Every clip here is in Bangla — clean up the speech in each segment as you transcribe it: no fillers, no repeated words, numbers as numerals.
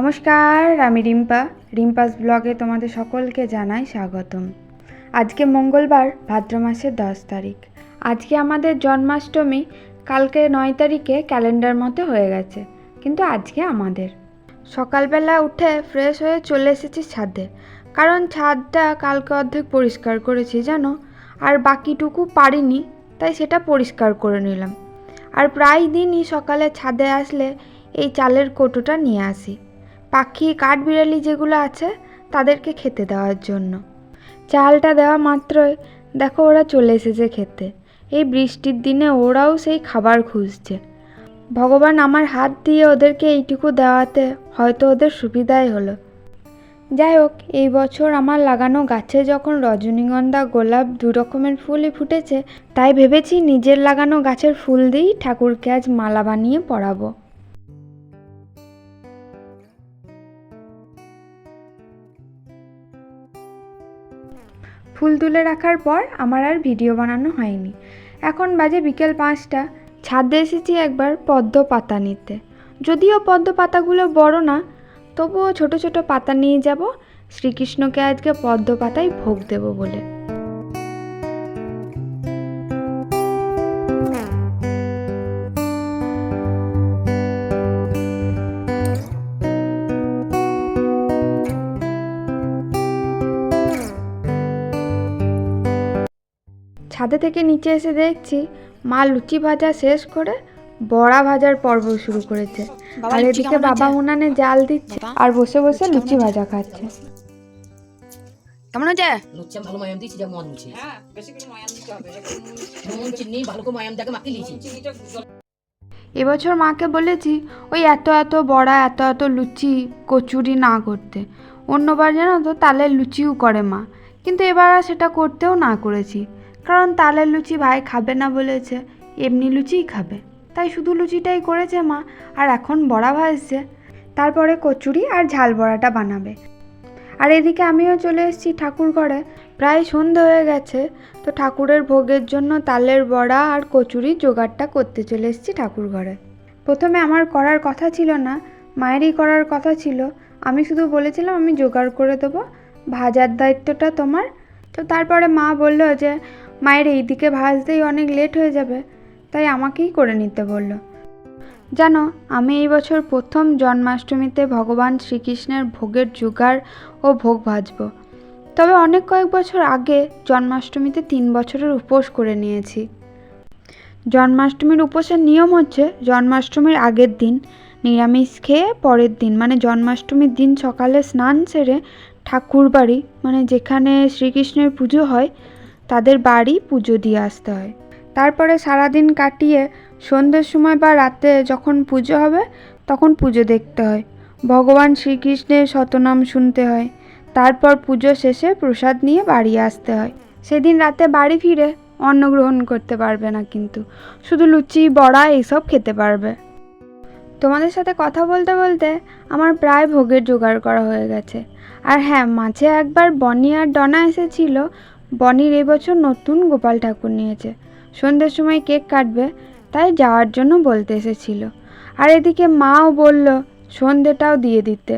নমস্কার, আমি রিম্পাস ব্লগে তোমাদের সকলকে জানাই স্বাগতম। আজকে মঙ্গলবার, ভাদ্র মাসের 10 তারিখ। আজকে আমাদের জন্মাষ্টমী, কালকে 9 তারিখে ক্যালেন্ডার মতো হয়ে গেছে, কিন্তু আজকে আমাদের। সকালবেলা উঠে ফ্রেশ হয়ে চলে এসেছি ছাদে, কারণ ছাদটা কালকে অর্ধেক পরিষ্কার করেছি জানো, আর বাকিটুকু পারিনি, তাই সেটা পরিষ্কার করে নিলাম। আর প্রায় দিনই সকালে ছাদে আসলে এই চালের কৌটোটা নিয়ে আসি, পাখি কাঠবিড়ালি যেগুলো আছে তাদেরকে খেতে দেওয়ার জন্য। চালটা দেওয়া মাত্রই দেখো ওরা চলে এসেছে খেতে। এই বৃষ্টির দিনে ওরাও সেই খাবার খুঁজছে। ভগবান আমার হাত দিয়ে ওদেরকে এইটুকু দেওয়াতে হয়তো ওদের সুবিধাই হলো। যাই হোক, এই বছর আমার লাগানো গাছে যখন রজনীগন্ধা, গোলাপ 2 রকমের ফুলই ফুটেছে, তাই ভেবেছি নিজের লাগানো গাছের ফুল দিয়েই ঠাকুরকে আজ মালা বানিয়ে পরাবো। ফুল তুলে রাখার পর আমার আর ভিডিও বানানো হয়নি। এখন বাজে বিকেল 5টা। ছাদে এসেছি একবার পদ্ম পাতা নিতে। যদিও পদ্ম পাতাগুলো বড় না, তবুও ছোট ছোট পাতা নিয়ে যাব শ্রীকৃষ্ণকে আজকে পদ্ম পাতায় ভোগ দেব বলে। ছাদে থেকে নিচে এসে দেখছি মা লুচি ভাজা শেষ করে বড়া ভাজার পর্ব শুরু করেছে, আর এদিকে বাবা উনানে জাল দিচ্ছে আর বসে বসে লুচি ভাজা খাচ্ছে। কেমন হয়েছে? লুচি ভালো ময়াম দিয়েছি, যা মন দিয়েছি। হ্যাঁ, বেশি করে ময়াম দিতে হবে। নুন চিনি ভালো করে ময়াম দিয়ে মাখিয়ে দিয়েছি। এবছর মাকে বলেছি ওই এত এত বড়া, এত এত লুচি, কচুরি না করতে। অন্যবার জানো তো তালের লুচিও করে মা, কিন্তু এবার আর সেটা করতেও না করেছি, কারণ তালের লুচি ভাই খাবে না বলেছে, এমনি লুচিই খাবে। তাই শুধু লুচিটাই করেছে মা, আর এখন বড়া ভাজছে, তারপরে কচুরি আর ঝাল বড়াটা বানাবে। আর এদিকে আমিও চলে এসেছি ঠাকুর ঘরে। প্রায় সন্ধে হয়ে গেছে, তো ঠাকুরের ভোগের জন্য তালের বড়া আর কচুরির জোগাড়টা করতে চলে এসেছি ঠাকুর ঘরে। প্রথমে আমার করার কথা ছিল না, মায়েরই করার কথা ছিল। আমি শুধু বলেছিলাম আমি জোগাড় করে দেবো, ভাজার দায়িত্বটা তোমার। তো তারপরে মা বললো যে মায়ের এইদিকে ভাজতেই অনেক লেট হয়ে যাবে, তাই আমাকেই করে নিতে বললো। জানো, আমি এই বছর প্রথম জন্মাষ্টমীতে ভগবান শ্রীকৃষ্ণের ভোগের জোগাড় ও ভোগ ভাজব। তবে অনেক কয়েক বছর আগে জন্মাষ্টমীতে 3 বছরের উপোস করে নিয়েছি। জন্মাষ্টমীর উপোসের নিয়ম হচ্ছে জন্মাষ্টমীর আগের দিন নিরামিষ খেয়ে পরের দিন মানে জন্মাষ্টমীর দিন সকালে স্নান সেরে ঠাকুর বাড়ি মানে যেখানে শ্রীকৃষ্ণের পুজো হয় তাদের বাড়ি পুজো দিয়ে আসতে হয়। তারপরে সারাদিন কাটিয়ে সন্ধ্যের সময় বা রাতে যখন পুজো হবে তখন পুজো দেখতে হয়, ভগবান শ্রীকৃষ্ণের শতনাম শুনতে হয়। তারপর পুজো শেষে প্রসাদ নিয়ে বাড়ি আসতে হয়। সেদিন রাতে বাড়ি ফিরে অন্ন গ্রহণ করতে পারবে না, কিন্তু শুধু লুচি বড়া এইসব খেতে পারবে। তোমাদের সাথে কথা বলতে বলতে আমার প্রায় ভোগের জোগাড় করা হয়ে গেছে। আর হ্যাঁ, মাঝে একবার বনি আর ডনা এসেছিল। বনির এবছর নতুন গোপাল ঠাকুর নিয়েছে, সন্ধ্যের সময় কেক কাটবে, তাই যাওয়ার জন্য বলতে এসেছিল। আর এদিকে মাও বলল সন্ধ্যেটাও দিয়ে দিতে।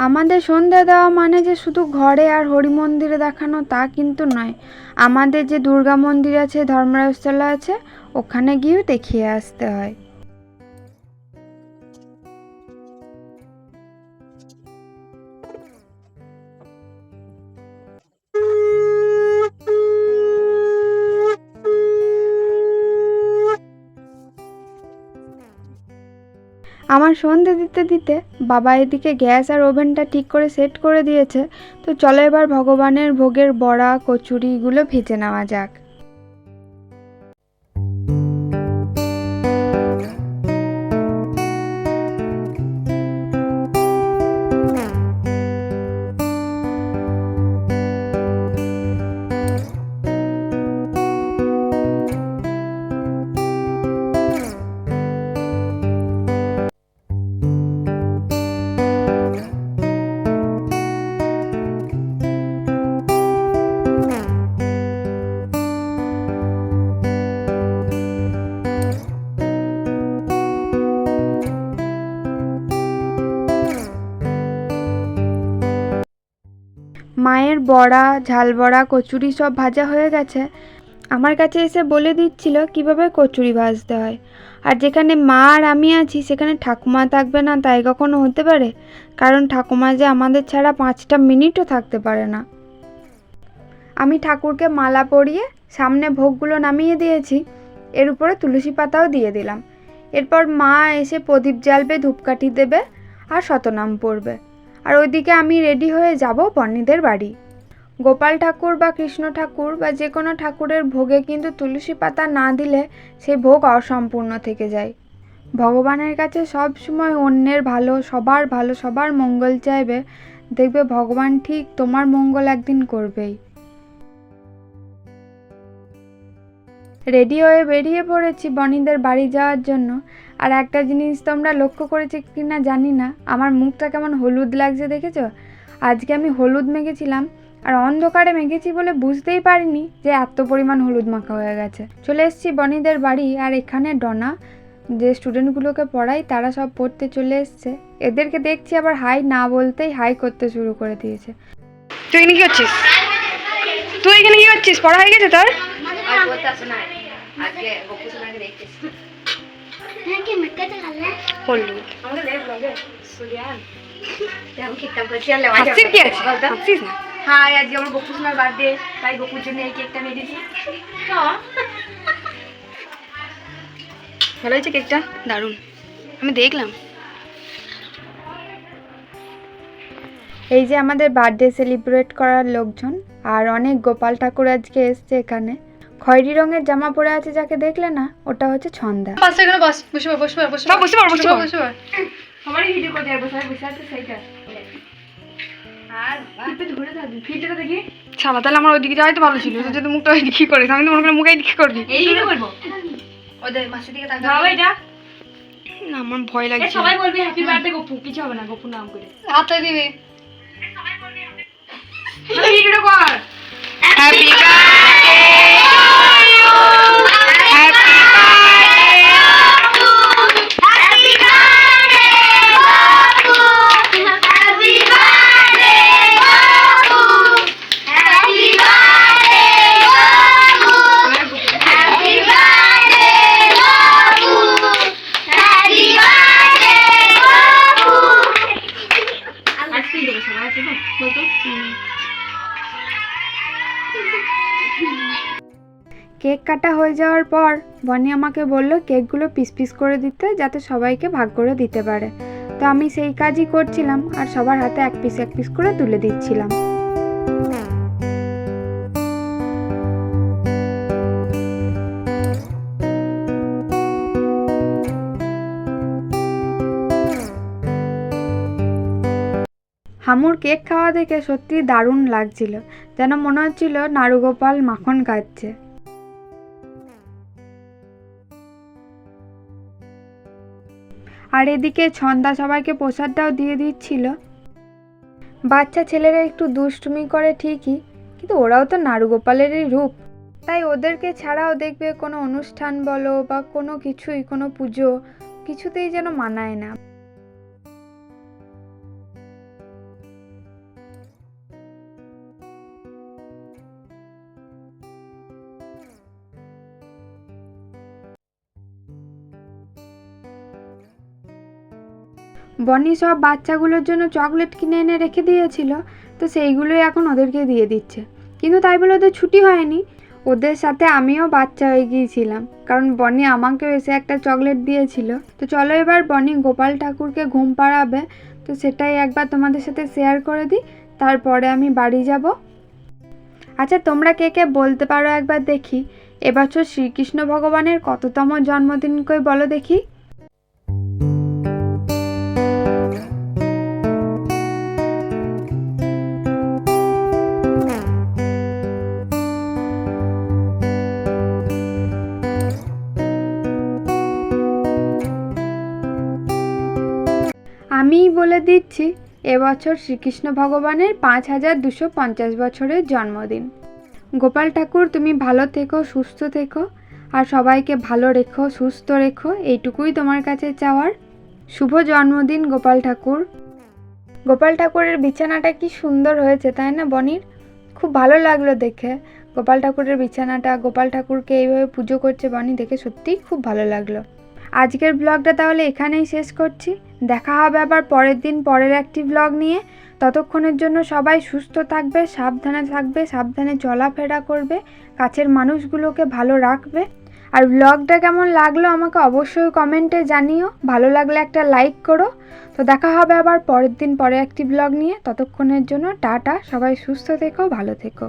আমাদের সন্ধ্যা দেওয়া মানে যে শুধু ঘরে আর হরি মন্দিরে দেখানো তা কিন্তু নয়। আমাদের যে দুর্গা মন্দির আছে, ধর্মরাজতলা আছে, ওখানে গিয়েও দেখিয়ে আসতে হয়। আমার সন্ধে দিতে দিতে বাবা এদিকে গ্যাস আর ওভেনটা ঠিক করে সেট করে দিয়েছে। তো চলো এবার ভগবানের ভোগের বড়া কচুরিগুলো ভেজে নেওয়া যাক। মায়ের বড়া, ঝাল বড়া, কচুরি সব ভাজা হয়ে গেছে। আমার কাছে এসে বলে দিচ্ছিল কিভাবে কচুরি ভাজতে হয়। আর যেখানে মা আর আমি আছি সেখানে ঠাকুমা থাকবে না তাই কখনো হতে পারে? কারণ ঠাকুমা যে আমাদের ছাড়া 5টা মিনিটও থাকতে পারে না। আমি ঠাকুরকে মালা পরিয়ে সামনে ভোগগুলো নামিয়ে দিয়েছি, এর উপরে তুলসী পাতাও দিয়ে দিলাম। এরপর মা এসে প্রদীপ জ্বালবে, ধূপকাঠি দেবে আর শতনাম পড়বে। আর ওইদিকে আমি রেডি হয়ে যাব বর্ণিদের বাড়ি। গোপাল ঠাকুর বা কৃষ্ণ ঠাকুর বা যে কোনো ঠাকুরের ভোগে কিন্তু তুলসী পাতা না দিলে সেই ভোগ অসম্পূর্ণ থেকে যায়। ভগবানের কাছে সব সময় অন্যের ভালো, সবার মঙ্গল চাইবে, দেখবে ভগবান ঠিক তোমার মঙ্গল একদিন করবেই। রেডি হয়ে বেরিয়ে পড়েছি বনিদের বাড়ি যাওয়ার জন্য। আর একটা জিনিস তোমরা লক্ষ্য করেছি কি না জানি না, আমার মুখটা কেমন হলুদ লাগছে দেখেছো? আজকে আমি হলুদ মেখেছিলাম, আর অন্ধকারে মেখেছি বলে বুঝতেই পারিনি যে এত পরিমাণ হলুদ মাখা হয়ে গেছে। চলে এসেছি বনিদের বাড়ি, আর এখানে ডনা যে স্টুডেন্টগুলোকে পড়াই তারা সব পড়তে চলে এসছে। এদেরকে দেখছি আবার হাই না বলতেই হাই করতে শুরু করে দিয়েছে। তুই এখানে কি করছিস? পড়া হয়ে গেছে তোর? ভালো হয়েছে কেকটা? দারুণ, আমি দেখলাম। এই যে আমাদের বার্থডে সেলিব্রেট করার লোকজন, আর অনেক গোপাল ঠাকুর আজকে এসছে এখানে। খয়েরি রঙের জামা পরে আছে যাকে দেখলে না, ওটা হচ্ছে ছন্দা। সবারই ভিডিও করে দেবো, সবাই বসে আছে সেইটা। আর ধরে থাকবি ফিল্টারটা দেখি। শালা তাহলে আমার ওইদিকে যাওয়াই তো ভালো ছিল, যদি মুখটা ওইদিকে করিস, আমি তো মনে করি মুখে দিকে করবি। এইদিকে করবো, ওদের মাসের দিকে তাকাবি। বাবা এটা না, আমার ভয় লাগছে। সবাই বলবি হ্যাপি বার্থডে গপু, কিছু হবে না, গপু নাম করে হাতে দিবি। সবাই ভিডিওটা কর। হ্যাপি বার্থডে কেক কাটা হয়ে যাওয়ার পর বনি আমাকে বলল কেকগুলো পিস পিস করে দিতে, যাতে সবাইকে ভাগ করে দিতে পারে। তো আমি সেই কাজই করছিলাম, আর সবার হাতে এক পিস করে তুলে দিচ্ছিলাম। হামুর কেক খাওয়া দেখে সত্যি দারুণ লাগছিল, যেন মনে হচ্ছিল নাড়ুগোপাল মাখন খাচ্ছে। আর এদিকে ছন্দা সবাইকে প্রসাদটাও দিয়ে দিচ্ছিল। বাচ্চা ছেলেরা একটু দুষ্টুমি করে ঠিকই, কিন্তু ওরাও তো নাড়ুগোপালেরই রূপ, তাই ওদেরকে ছাড়াও দেখবে কোনো অনুষ্ঠান বলো বা কোনো কিছুই, কোনো পুজো কিছুতেই যেন মানায় না। বনি সব বাচ্চাগুলোর জন্য চকলেট কিনে এনে রেখে দিয়েছিল, তো সেইগুলোই এখন ওদেরকে দিয়ে দিচ্ছে। কিন্তু তাই বলে ওদের ছুটি হয়নি, ওদের সাথে আমিও বাচ্চা হয়ে গিয়েছিলাম, কারণ বনি আমাকেও এসে একটা চকলেট দিয়েছিল। তো চলো এবার বনি গোপাল ঠাকুরকে ঘুম পাড়াবে, তো সেটাই একবার তোমাদের সাথে শেয়ার করে দিই, তারপরে আমি বাড়ি যাব। আচ্ছা তোমরা কে কে বলতে পারো একবার দেখি, এবছর শ্রীকৃষ্ণ ভগবানের কততম জন্মদিন কই বলো দেখি। আমিই বলে দিচ্ছি, এবছর শ্রীকৃষ্ণ ভগবানের 5250 বছরের জন্মদিন। গোপাল ঠাকুর তুমি ভালো থেকো, সুস্থ থেকো, আর সবাইকে ভালো রেখো, সুস্থ রেখো, এইটুকুই তোমার কাছে চাওয়ার। শুভ জন্মদিন গোপাল ঠাকুর। গোপাল ঠাকুরের বিছানাটা কি সুন্দর হয়েছে তাই না বনির? খুব ভালো লাগলো দেখে গোপাল ঠাকুরের বিছানাটা। গোপাল ঠাকুরকে এইভাবে পুজো করছে বনি, দেখে সত্যিই খুব ভালো লাগলো। আজকের ব্লগটা তাহলে এখানেই শেষ করছি। দেখা হবে আবার পরের দিন পরের একটি ব্লগ নিয়ে। ততক্ষণের জন্য সবাই সুস্থ থাকবে, সাবধানে চলাফেরা করবে, কাছের মানুষগুলোকে ভালো রাখবে। আর ব্লগটা কেমন লাগলো আমাকে অবশ্যই কমেন্টে জানিও। ভালো লাগলে একটা লাইক করো। তো দেখা হবে আবার পরের দিন পরে একটি ব্লগ নিয়ে। ততক্ষণের জন্য টাটা, সবাই সুস্থ থেকো, ভালো থেকো।